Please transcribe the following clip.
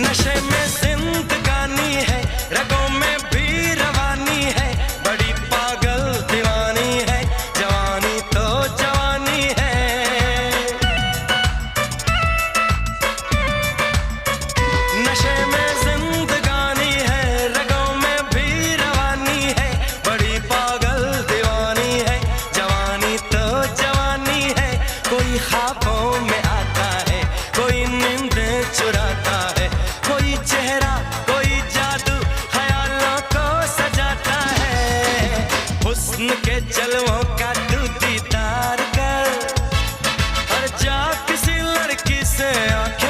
नशे में जिंदगानी है, रगों में भी रवानी है, बड़ी पागल दीवानी है, जवानी तो जवानी है। नशे में जिंदगानी है, रगों में भी रवानी है, बड़ी पागल दीवानी है, जवानी तो जवानी है। कोई ख्वाबों में आता है, कोई नींद चुराता है, कोई चेहरा कोई जादू ख्यालों को सजाता है। हुस्न के जलवों का तू दीदार कर और जा किसी लड़की से आंखें